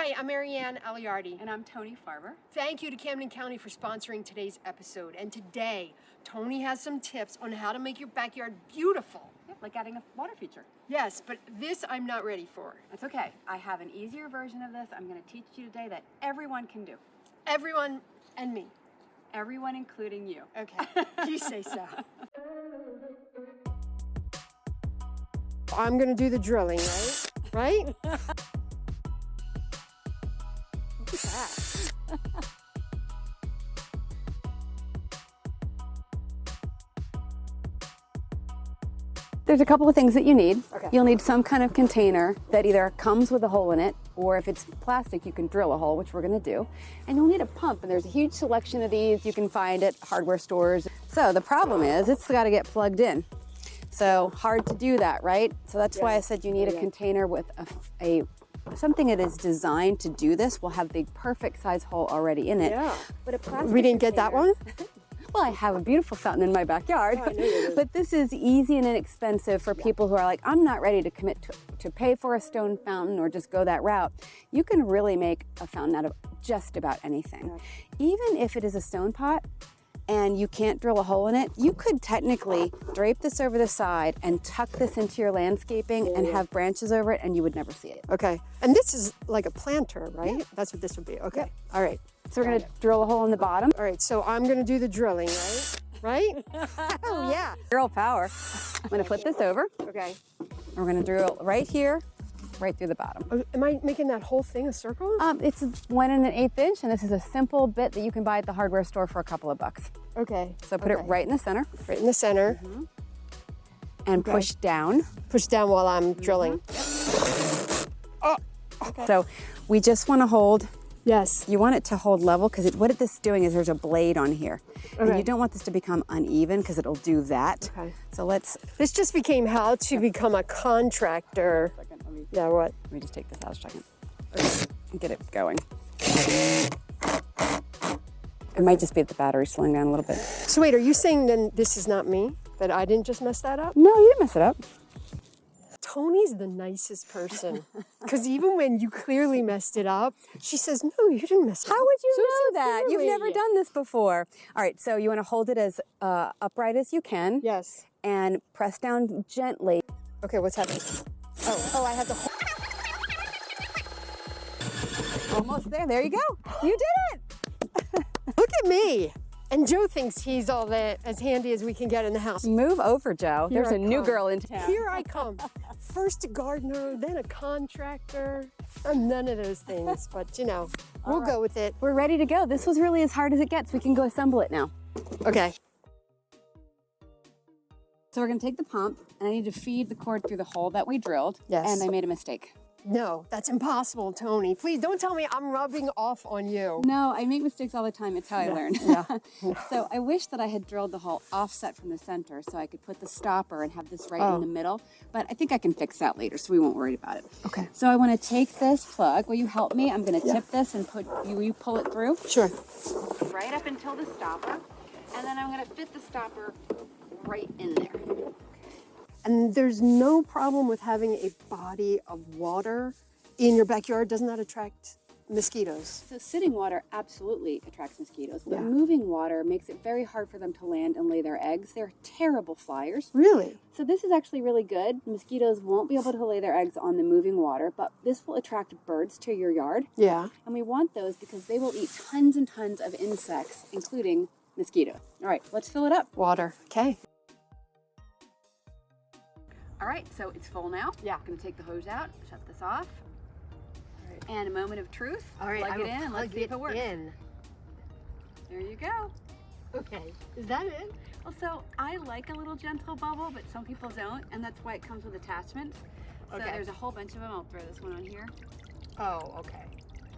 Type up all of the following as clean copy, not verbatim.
Hi, I'm Marianne and And I'm Toni Farber. Thank you to Camden County for sponsoring today's episode. And today, Toni has some tips on how to make your backyard beautiful. Yeah, like adding a water feature. Yes, but this I'm not ready for. That's okay. I have an easier version of this I'm going to teach you today that everyone can do. Everyone and me. Everyone, including you. Okay, you say so. I'm gonna do the drilling, right? Right? Look at that. There's a couple of things that you need. Okay. You'll need some kind of container that either comes with a hole in it, or if it's plastic, you can drill a hole, which we're gonna do. And you'll need a pump, and there's a huge selection of these you can find at hardware stores. So the problem is, it's gotta get plugged in. So hard to do that, right? So that's why I said you need a container with something that is designed to do this. Will have the perfect size hole already in it. Yeah. But a plastic We didn't get that one? Well, I have a beautiful fountain in my backyard, but this is easy and inexpensive for people who are like, I'm not ready to commit to pay for a stone fountain or just go that route. You can really make a fountain out of just about anything. Even if it is a stone pot and you can't drill a hole in it, you could technically drape this over the side and tuck this into your landscaping and have branches over it, and you would never see it. Okay, and this is like a planter, right? Yeah. That's what this would be, okay. All right. So we're gonna drill a hole in the bottom. All right, so I'm gonna do the drilling, right? Oh, yeah. Girl power. I'm gonna flip this over. Okay. We're gonna drill right here, right through the bottom. Oh, am I making that whole thing a circle? It's 1 1/8 inch, and this is a simple bit that you can buy at the hardware store for a couple of bucks. Okay. So put it right in the center. Right in the center. And push down. Push down while I'm drilling. Oh, okay. So we just want to hold. Yes. You want it to hold level because what this is doing is there's a blade on here. And you don't want this to become uneven because it'll do that. Okay. So This just became how to become a contractor. Yeah, what? Let me just take this out a second and get it going. It might just be the battery slowing down a little bit. So wait, are you saying then this is not me? That I didn't just mess that up? No, you didn't mess it up. Toni's the nicest person. Because even when you clearly messed it up, she says, no, you didn't mess it up. How would you So know that? You've sincerely. never done this before. All right, so you want to hold it as upright as you can. Yes. And press down gently. Okay, what's happening? Oh, I have the Almost there. There you go. You did it. Look at me. And Joe thinks he's all that as handy as we can get in the house. Move over, Joe. Here There's I a new come. girl in town. Here I come. First a gardener, then a contractor. I'm none of those things, but you know, we'll go with it. We're ready to go. This was really as hard as it gets. We can go assemble it now. Okay. So we're gonna take the pump, and I need to feed the cord through the hole that we drilled. Yes. And I made a mistake. No, that's impossible, Toni. Please don't tell me I'm rubbing off on you. No, I make mistakes all the time. It's how I learn. Yeah. So I wish that I had drilled the hole offset from the center so I could put the stopper and have this right in the middle. But I think I can fix that later, so we won't worry about it. Okay. So I want to take this plug. Will you help me? I'm going to tip this and you pull it through. Sure. Right up until the stopper. And then I'm going to fit the stopper right in there. And there's no problem with having a body of water in your backyard. Doesn't that attract mosquitoes? So sitting water absolutely attracts mosquitoes, but moving water makes it very hard for them to land and lay their eggs. They're terrible flyers. Really? So this is actually really good. Mosquitoes won't be able to lay their eggs on the moving water, but this will attract birds to your yard. Yeah. And we want those because they will eat tons and tons of insects, including mosquitoes. All right, let's fill it up. Water. Okay. All right, so it's full now. Yeah. I'm gonna take the hose out, shut this off. All right. And a moment of truth. All right, Plug it in and let's see if it works. In. There you go. Okay. Is that it? Well, so I like a little gentle bubble, but some people don't, and that's why it comes with attachments. So there's a whole bunch of them. I'll throw this one on here. Oh, okay.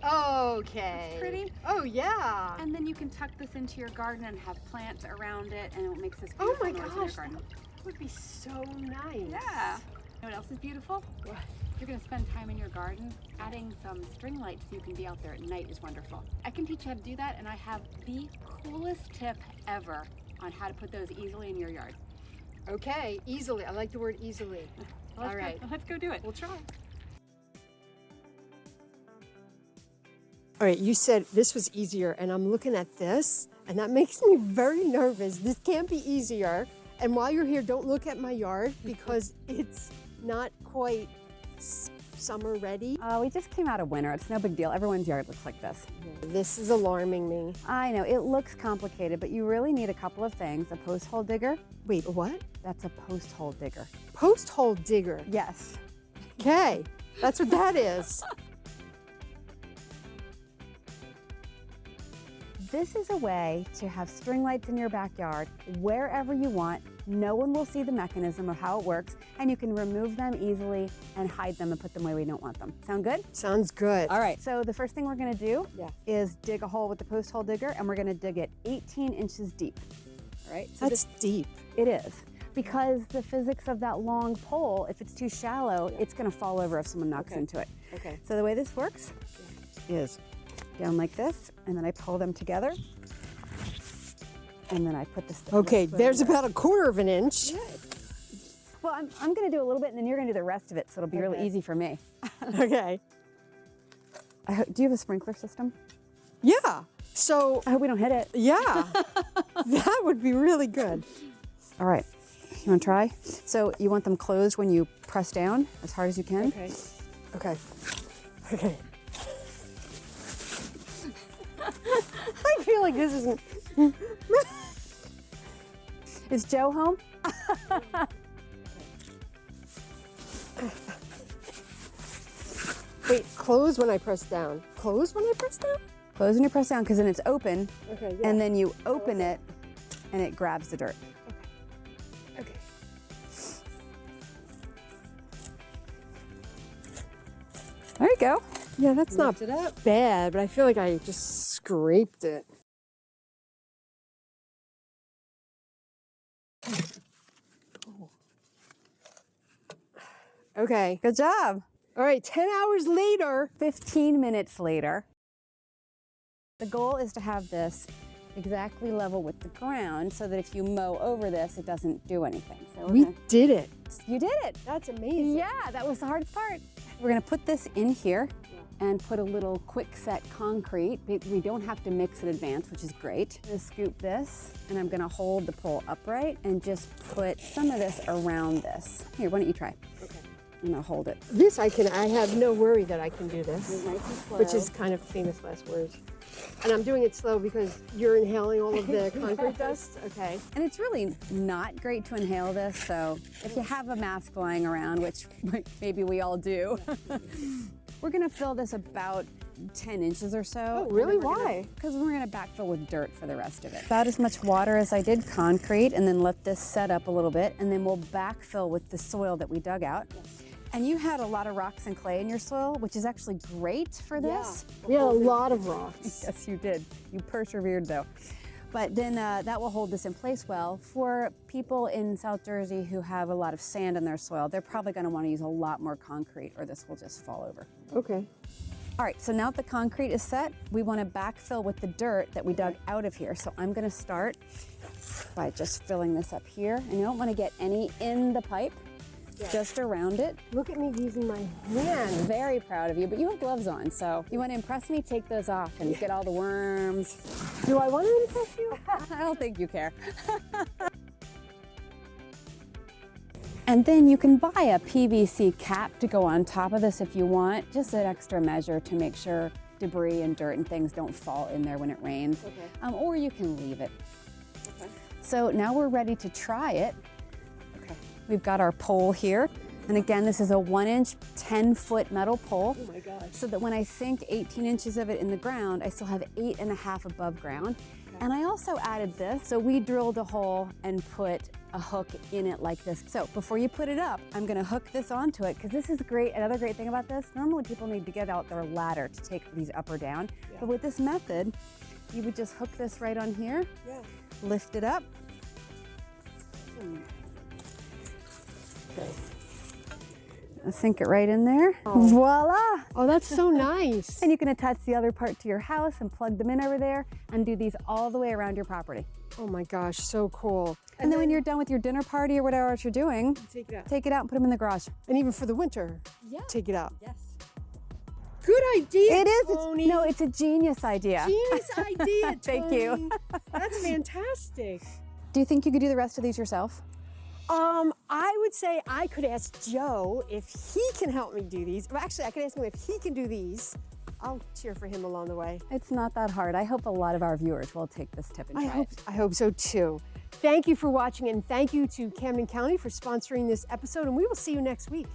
Okay. It's pretty. Oh, yeah. And then you can tuck this into your garden and have plants around it, and it makes this Oh beautiful my noise in your gosh, garden. that would be so nice. Yeah. You know what else is beautiful? What? If you're going to spend time in your garden, adding some string lights so you can be out there at night is wonderful. I can teach you how to do that, and I have the coolest tip ever on how to put those easily in your yard. Okay, easily. I like the word easily. All right. Let's go do it. We'll try. All right, you said this was easier, and I'm looking at this, and that makes me very nervous. This can't be easier. And while you're here, don't look at my yard because it's not quite summer ready. We just came out of winter. It's no big deal. Everyone's yard looks like this. This is alarming me. I know, it looks complicated, but you really need a couple of things. A post hole digger. Wait, what? That's a post hole digger. Post hole digger. Yes. Okay, that's what that is. This is a way to have string lights in your backyard wherever you want. No one will see the mechanism or how it works, and you can remove them easily and hide them and put them where we don't want them. Sound good? Sounds good. All right, so the first thing we're gonna do is dig a hole with the post hole digger, and we're gonna dig it 18 inches deep. All right? So That's deep. It is, because the physics of that long pole, if it's too shallow, it's gonna fall over if someone knocks into it. Okay. So the way this works is down like this, and then I pull them together, and then I put this. Okay, there's about 1/4 of an inch. Well, I'm going to do a little bit, and then you're going to do the rest of it, so it'll be really easy for me. Okay. Do you have a sprinkler system? Yeah. So. I hope we don't hit it. Yeah. That would be really good. All right. You want to try? So you want them closed when you press down as hard as you can. Okay. Okay. Okay. I feel like this isn't. Is Joe home? Wait, close when I press down. Close when I press down? Close when you press down, because then it's open. Okay. And then you open it, and it grabs the dirt. Okay. There you go. Yeah, that's not Lift it up. bad, but I feel like I just scraped it. Okay. Good job. All right, 10 hours later. 15 minutes later. The goal is to have this exactly level with the ground so that if you mow over this, it doesn't do anything. So We did it. You did it. That's amazing. Yeah, that was the hardest part. We're gonna put this in here and put a little quick set concrete. We don't have to mix in advance, which is great. I'm gonna scoop this, and I'm gonna hold the pole upright and just put some of this around this. Here, why don't you try? Okay. I'm gonna hold it. This I have no worry that I can do this. Nice and slow. Which is kind of famous last words. And I'm doing it slow because you're inhaling all of the concrete dust. Okay. And it's really not great to inhale this, so if you have a mask flying around, which maybe we all do, we're gonna fill this about 10 inches or so. Oh, really? Why? Because we're gonna backfill with dirt for the rest of it. About as much water as I did concrete, and then let this set up a little bit, and then we'll backfill with the soil that we dug out. And you had a lot of rocks and clay in your soil, which is actually great for this. Yeah. We had a lot of rocks. Yes, you did. You persevered though. But then that will hold this in place well. For people in South Jersey who have a lot of sand in their soil, they're probably gonna wanna use a lot more concrete or this will just fall over. Okay. All right, so now that the concrete is set, we wanna backfill with the dirt that we dug out of here. So I'm gonna start by just filling this up here. And you don't wanna get any in the pipe. Just around it. Look at me using my hand. Very proud of you, but you have gloves on, so you want to impress me, take those off and get all the worms. Do I want to impress you? I don't think you care. And then you can buy a PVC cap to go on top of this if you want, just an extra measure to make sure debris and dirt and things don't fall in there when it rains. Okay. Or you can leave it. Okay. So now we're ready to try it. We've got our pole here. And again, this is a 1-inch, 10-foot metal pole. Oh my gosh. So that when I sink 18 inches of it in the ground, I still have 8.5 above ground. Okay. And I also added this. So we drilled a hole and put a hook in it like this. So before you put it up, I'm gonna hook this onto it because this is great. Another great thing about this, normally people need to get out their ladder to take these up or down. Yeah. But with this method, you would just hook this right on here, lift it up. Okay. I'll sink it right in there. Oh. Voila! Oh, that's so nice. And you can attach the other part to your house and plug them in over there and do these all the way around your property. Oh my gosh, so cool. And then when you're done with your dinner party or whatever else you're doing, take it out and put them in the garage. And even for the winter, take it out. Yes. Good idea, It is. Toni. Toni. No, it's a genius idea. Genius idea, Thank Toni. you. That's fantastic. Do you think you could do the rest of these yourself? I would say I could ask Joe if he can help me do these. Well, actually, I could ask him if he can do these. I'll cheer for him along the way. It's not that hard. I hope a lot of our viewers will take this tip and try it. I hope so too. Thank you for watching, and thank you to Camden County for sponsoring this episode, and we will see you next week.